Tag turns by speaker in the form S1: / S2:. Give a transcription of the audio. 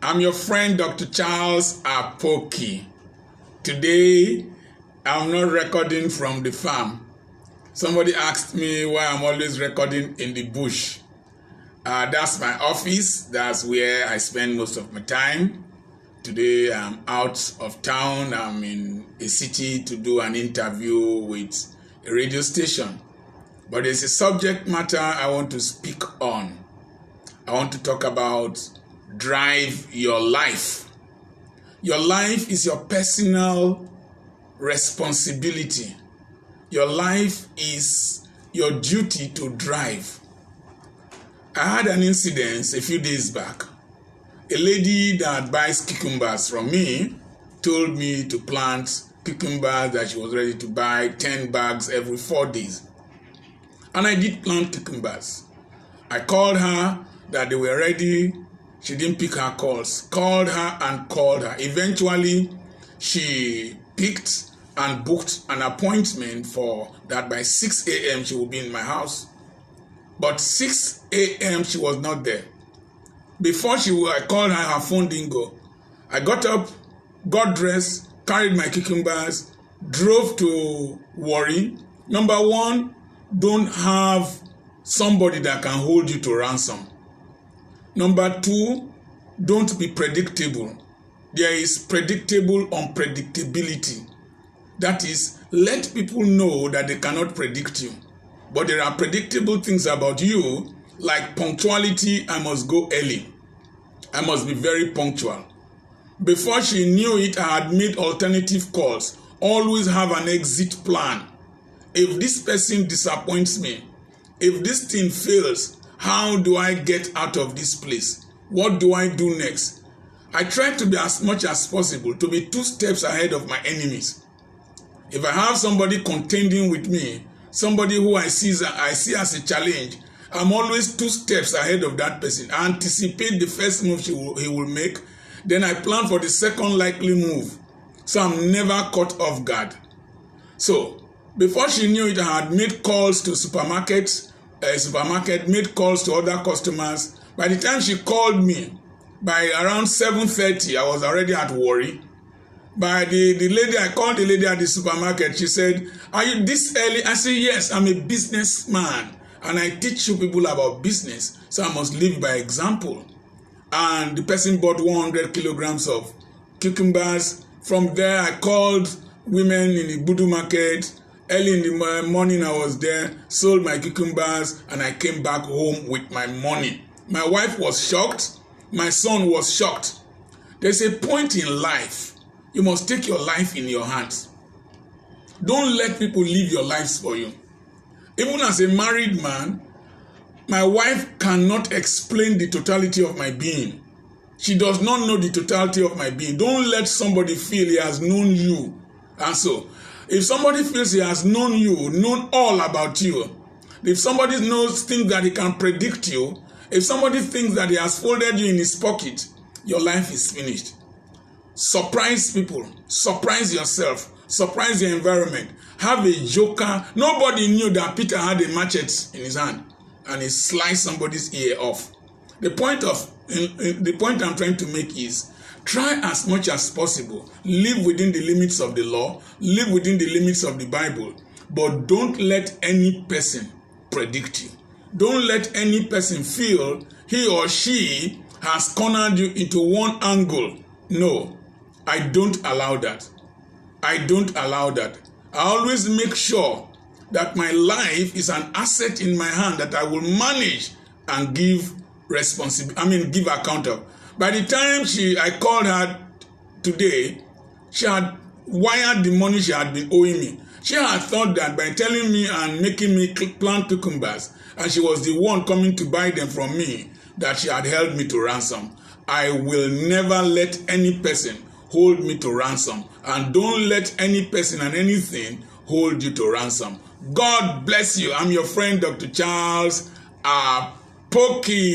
S1: I'm your friend, Dr. Charles Apoki. Today, I'm not recording from the farm. Somebody asked me why I'm always recording in the bush. That's my office. That's where I spend most of my time. Today, I'm out of town. I'm in a city to do an interview with a radio station. But there's a subject matter I want to speak on. I want to talk about drive your life. Your life is your personal responsibility. Your life is your duty to drive. I had an incident a few days back. A lady that buys cucumbers from me told me to plant cucumbers, that she was ready to buy 10 bags every 4 days. And I did plant cucumbers. I called her that they were ready. She didn't pick her calls. Called her and called her. Eventually, she picked and booked an appointment for that by 6 a.m. she will be in my house. But 6 a.m. she was not there. Before I called her phone didn't go. I got up, got dressed, carried my cucumbers, drove to Warri. Number one, don't have somebody that can hold you to ransom. Number two, don't be predictable. There is predictable unpredictability. That is, let people know that they cannot predict you. But there are predictable things about you, like punctuality. I must go early. I must be very punctual. Before she knew it, I had made alternative calls. Always have an exit plan. If this person disappoints me, if this thing fails, how do I get out of this place? What do I do next? I try to be as much as possible to be 2 steps ahead of my enemies. If I have somebody contending with me, somebody who I see as a challenge, I'm always 2 steps ahead of that person. I anticipate the first move he will make, then I plan for the second likely move. So I'm never caught off guard. So, before she knew it, I had made calls to supermarket, made calls to other customers. By the time she called me, by around 7:30, I was already at Warri. By I called the lady at the supermarket. She said, "Are you this early?" I said, "Yes, I'm a businessman and I teach you people about business, so I must live by example." And the person bought 100 kilograms of cucumbers. From there, I called women in the Budu market. Early in the morning, I was there, sold my cucumbers, and I came back home with my money. My wife was shocked. My son was shocked. There's a point in life. You must take your life in your hands. Don't let people live your lives for you. Even as a married man, my wife cannot explain the totality of my being. She does not know the totality of my being. Don't let somebody feel he has known you. And so, if somebody feels he has known you, known all about you, if somebody thinks that he can predict you, if somebody thinks that he has folded you in his pocket, your life is finished. Surprise people, surprise yourself, surprise your environment. Have a joker. Nobody knew that Peter had a machete in his hand and he sliced somebody's ear off. The point I'm trying to make is, try as much as possible, live within the limits of the law, live within the limits of the Bible, but don't let any person predict you. Don't let any person feel he or she has cornered you into one angle. No, I don't allow that. I don't allow that. I always make sure that my life is an asset in my hand that I will manage and give account of. By the time I called her today, she had wired the money she had been owing me. She had thought that by telling me and making me plant cucumbers, and she was the one coming to buy them from me, that she had held me to ransom. I will never let any person hold me to ransom. And don't let any person and anything hold you to ransom. God bless you. I'm your friend, Dr. Charles Apoki.